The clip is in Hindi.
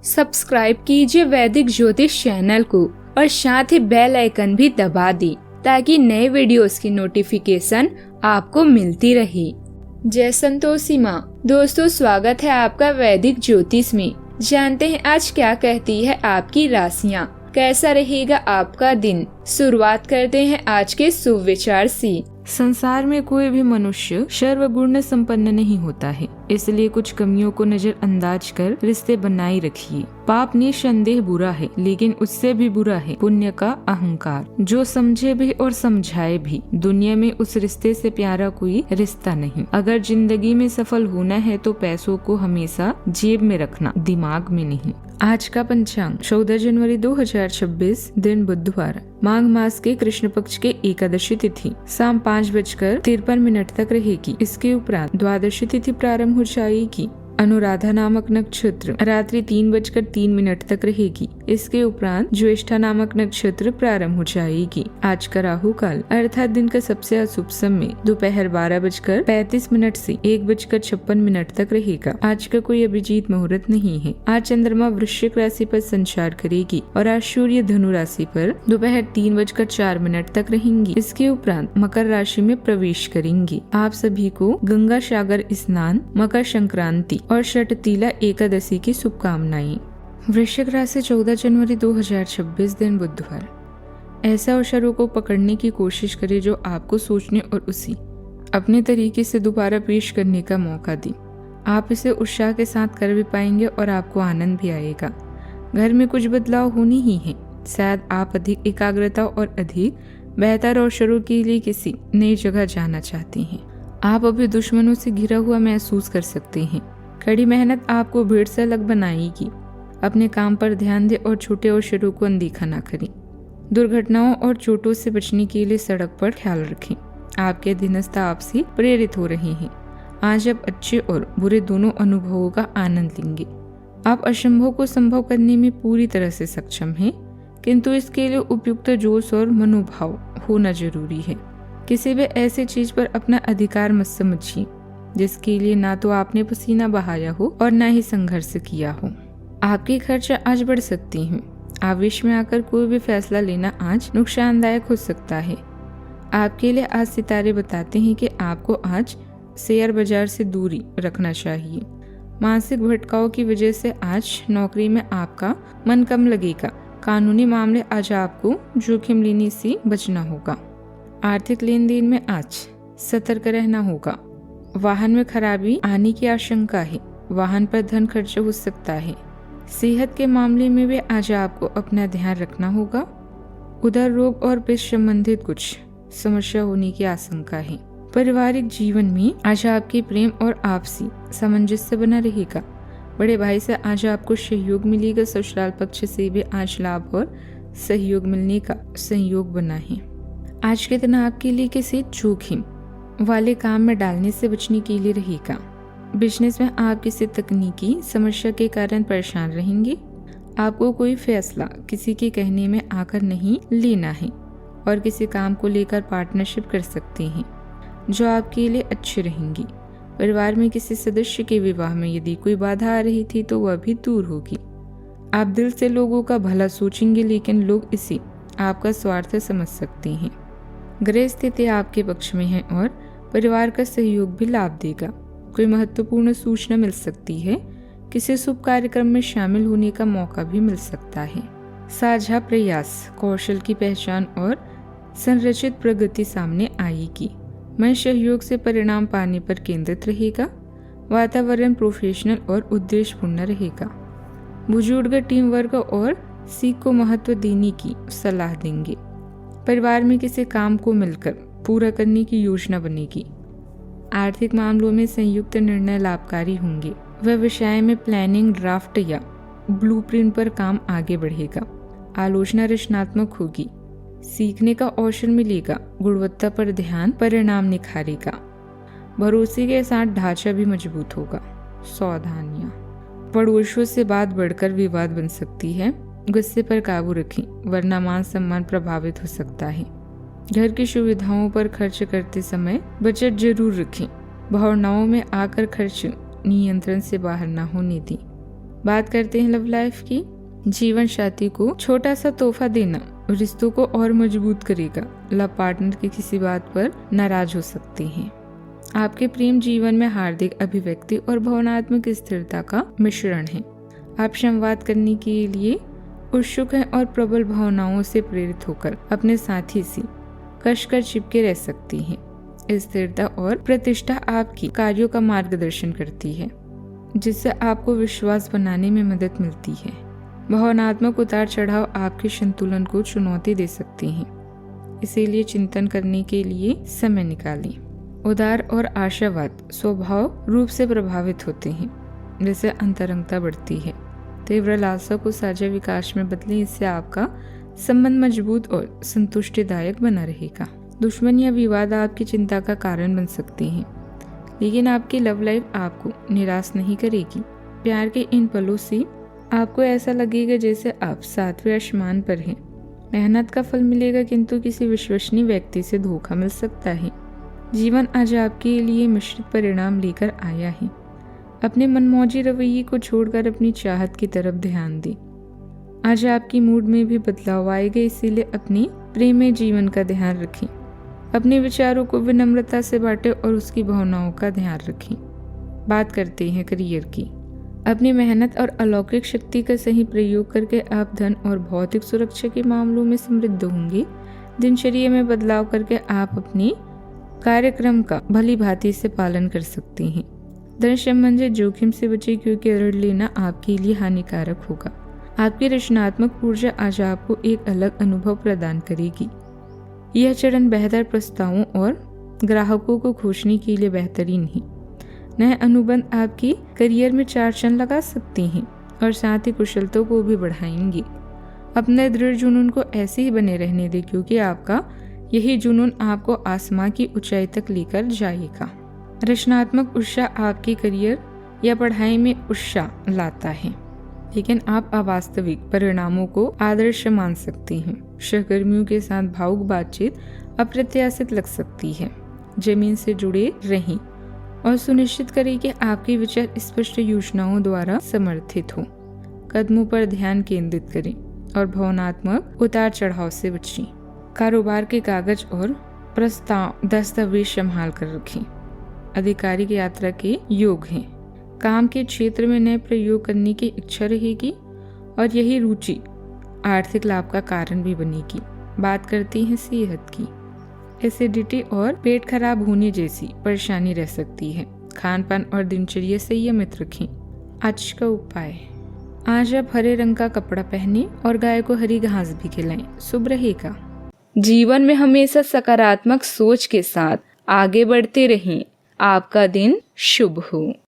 सब्सक्राइब कीजिए वैदिक ज्योतिष चैनल को और साथ ही बेल आइकन भी दबा दी ताकि नए वीडियोस की नोटिफिकेशन आपको मिलती रहे। जय संतोषी माँ। दोस्तों, स्वागत है आपका वैदिक ज्योतिष में। जानते हैं आज क्या कहती है आपकी राशियाँ, कैसा रहेगा आपका दिन। शुरुआत करते हैं आज के शुभ विचार से। संसार में कोई भी मनुष्य सर्वगुण संपन्न नहीं होता है, इसलिए कुछ कमियों को नजरअंदाज कर रिश्ते बनाए रखिए। पाप निसंदेह बुरा है, लेकिन उससे भी बुरा है पुण्य का अहंकार। जो समझे भी और समझाए भी, दुनिया में उस रिश्ते से प्यारा कोई रिश्ता नहीं। अगर जिंदगी में सफल होना है तो पैसों को हमेशा जेब में रखना, दिमाग में नहीं। आज का पंचांग 14 जनवरी 2026, दिन बुधवार। माघ मास के कृष्ण पक्ष के एकादशी तिथि शाम 5:53 तक रहेगी। इसके उपरांत द्वादशी तिथि प्रारंभ हो जाएगी। अनुराधा नामक नक्षत्र रात्रि 3:03 तक रहेगी। इसके उपरांत ज्येष्ठा नामक नक्षत्र प्रारंभ हो जाएगी। आज का राहु काल अर्थात दिन का सबसे अशुभ समय दोपहर 12:35 से 1:56 तक रहेगा। आज का कोई अभिजीत मुहूर्त नहीं है। आज चंद्रमा वृश्चिक राशि पर संचार करेगी और आज सूर्य धनु राशि पर दोपहर 3:04 तक रहेंगी। इसके उपरांत मकर राशि में प्रवेश करेंगी। आप सभी को गंगा सागर स्नान, मकर संक्रांति और षटतिला एकादशी की शुभकामनाएं। वृश्चिक राशि 14 जनवरी 2026, दिन बुधवार। ऐसे अवसरों को पकड़ने की कोशिश करें जो आपको सोचने और उसी अपने तरीके से दोबारा पेश करने का मौका दे। आप इसे उत्साह के साथ कर भी पाएंगे और आपको आनंद भी आएगा। घर में कुछ बदलाव होनी ही है। शायद आप अधिक एकाग्रता और अधिक बेहतर अवसरों के लिए किसी नई जगह जाना चाहते हैं। आप अभी दुश्मनों से घिरा हुआ महसूस कर सकते हैं। कड़ी मेहनत आपको भीड़ से अलग बनाएगी। अपने काम पर ध्यान दें और छोटे अवसरों को अनदेखा न करें। दुर्घटनाओं और चोटों से बचने के लिए सड़क पर ख्याल रखें। आपके अधीनस्थ आपसे प्रेरित हो रहे हैं। आज आप अच्छे और बुरे दोनों अनुभवों का आनंद लेंगे। आप असंभव को संभव करने में पूरी तरह से सक्षम हैं, किंतु इसके लिए उपयुक्त जोश और मनोभाव होना जरूरी है। किसी भी ऐसी चीज पर अपना अधिकार मत समझिए जिसके लिए ना तो आपने पसीना बहाया हो और ना ही संघर्ष किया हो। आपके खर्च आज बढ़ सकती हैं। आवेश में आकर कोई भी फैसला लेना आज नुकसानदायक हो सकता है। आपके लिए आज सितारे बताते हैं कि आपको आज शेयर बाजार से दूरी रखना चाहिए। मानसिक भटकाव की वजह से आज नौकरी में आपका मन कम लगेगा। कानूनी मामले आज आपको जोखिम लेने से बचना होगा। आर्थिक लेन देन में आज सतर्क रहना होगा। वाहन में खराबी आने की आशंका है। वाहन पर धन खर्च हो सकता है। सेहत के मामले में भी आज आपको अपना ध्यान रखना होगा। उधर रोग और पेट संबंधित कुछ समस्या होने की आशंका है। पारिवारिक जीवन में आज आपके प्रेम और आपसी सामंजस्य बना रहेगा। बड़े भाई से आज आपको सहयोग मिलेगा। ससुराल पक्ष से भी आज लाभ और सहयोग मिलने का संयोग बना है। आज के दिन आपके लिए किसी जोखिम वाले काम में डालने से बचने के लिए रहेगा। बिजनेस में आप किसी तकनीकी समस्या के कारण परेशान रहेंगे। आपको कोई फैसला किसी के कहने में आकर नहीं लेना है और किसी काम को लेकर पार्टनरशिप कर सकते हैं जो आपके लिए अच्छी रहेंगी। परिवार में किसी सदस्य के विवाह में यदि कोई बाधा आ रही थी तो वह भी दूर होगी। आप दिल से लोगों का भला सोचेंगे, लेकिन लोग इसे आपका स्वार्थ समझ सकते हैं। ग्रह स्थिति आपके पक्ष में है और परिवार का सहयोग भी लाभ देगा। कोई महत्वपूर्ण सूचना मिल सकती है। किसी शुभ कार्यक्रम में शामिल होने का मौका भी मिल सकता है। साझा प्रयास, कौशल की पहचान और संरचित प्रगति सामने आएगी। मन सहयोग से परिणाम पाने पर केंद्रित रहेगा। वातावरण प्रोफेशनल और उद्देश्यपूर्ण रहेगा। बुजुर्ग टीम वर्क और सीख को महत्व देने की सलाह देंगे। परिवार में किसी काम को मिलकर पूरा करने की योजना बनेगी। आर्थिक मामलों में संयुक्त निर्णय लाभकारी होंगे। व्यवसाय में प्लानिंग, ड्राफ्ट या ब्लूप्रिंट पर काम आगे बढ़ेगा। आलोचना रचनात्मक होगी। सीखने का अवसर मिलेगा। गुणवत्ता पर ध्यान परिणाम निखारेगा। भरोसे के साथ ढांचा भी मजबूत होगा। सावधानियां, पड़ोसियों से बात बढ़कर विवाद बन सकती है। गुस्से पर काबू रखें, वरना मान सम्मान प्रभावित हो सकता है। घर की सुविधाओं पर खर्च करते समय बचत जरूर रखें। भावनाओं में आकर खर्च नियंत्रण से बाहर न होने दें। बात करते हैं लव लाइफ की। जीवन साथी को छोटा सा तोहफा देना रिश्तों को और मजबूत करेगा। लव पार्टनर की किसी बात पर नाराज हो सकते हैं। आपके प्रेम जीवन में हार्दिक अभिव्यक्ति और भावनात्मक स्थिरता का मिश्रण है। आप संवाद करने के लिए उत्सुक हैं और प्रबल भावनाओं से प्रेरित होकर अपने साथी से कसकर चिपके रह सकती हैं। स्थिरता और प्रतिष्ठा आपकी कार्यों का मार्गदर्शन करती है, जिससे आपको विश्वास बनाने में मदद मिलती है। भावनात्मक उतार चढ़ाव आपके संतुलन को चुनौती दे सकते हैं, इसीलिए चिंतन करने के लिए समय निकालें। उदार और आशावाद स्वभाव रूप से प्रभावित होते हैं, जिससे अंतरंगता बढ़ती है। तीव्र लालसा को साझा विकास में बदलें, इससे आपका संबंध मजबूत और संतुष्टिदायक बना रहेगा। दुश्मन या विवाद आपकी चिंता का कारण बन सकते हैं, लेकिन आपकी लव लाइफ आपको निराश नहीं करेगी। प्यार के इन पलों से आपको ऐसा लगेगा जैसे आप 7वें आसमान पर हैं। मेहनत का फल मिलेगा, किंतु किसी विश्वसनीय व्यक्ति से धोखा मिल सकता है। जीवन आज आपके लिए मिश्रित परिणाम लेकर आया है। अपने मनमौजी रवैये को छोड़कर अपनी चाहत की तरफ ध्यान दें। आज आपकी मूड में भी बदलाव आएगा, इसीलिए अपने प्रेम में जीवन का ध्यान रखें। अपने विचारों को विनम्रता से बांटें और उसकी भावनाओं का ध्यान रखें। बात करते हैं करियर की। अपनी मेहनत और अलौकिक शक्ति का सही प्रयोग करके आप धन और भौतिक सुरक्षा के मामलों में समृद्ध होंगे। दिनचर्या में बदलाव करके आप अपने कार्यक्रम का भली भांति से पालन कर सकते हैं। धन संबंधी जोखिम से बचें, क्योंकि ऋण लेना आपके लिए हानिकारक होगा। आपकी रचनात्मक ऊर्जा आज आपको एक अलग अनुभव प्रदान करेगी। यह चरण बेहतर प्रस्तावों और ग्राहकों को खोजने के लिए बेहतरीन है। नए अनुबंध आपकी करियर में 4 चांद लगा सकते हैं और साथ ही कुशलता को भी बढ़ाएंगे। अपने दृढ़ जुनून को ऐसे ही बने रहने दें, क्योंकि आपका यही जुनून आपको आसमां की ऊंचाई तक लेकर जाएगा। रचनात्मक उत्साह आपके करियर या पढ़ाई में उत्साह लाता है, लेकिन आप अवास्तविक परिणामों को आदर्श मान सकते हैं। सहकर्मियों के साथ भावुक बातचीत अप्रत्याशित लग सकती है। जमीन से जुड़े रहें और सुनिश्चित करें कि आपके विचार स्पष्ट योजनाओं द्वारा समर्थित हों। कदमों पर ध्यान केंद्रित करें और भावनात्मक उतार चढ़ाव से बचें। कारोबार के कागज और प्रस्ताव दस्तावेज संभाल कर रखें। आधिकारिक यात्रा के योग हैं। काम के क्षेत्र में नए प्रयोग करने की इच्छा रहेगी और यही रुचि आर्थिक लाभ का कारण भी बनेगी। बात करते हैं सेहत की। एसिडिटी और पेट खराब होने जैसी परेशानी रह सकती है। खान पान और दिनचर्या संयमित रखें। आज का उपाय, आज आप हरे रंग का कपड़ा पहने और गाय को हरी घास भी खिलाएं, शुभ रहेगा। जीवन में हमेशा सकारात्मक सोच के साथ आगे बढ़ते रहें। आपका दिन शुभ हो।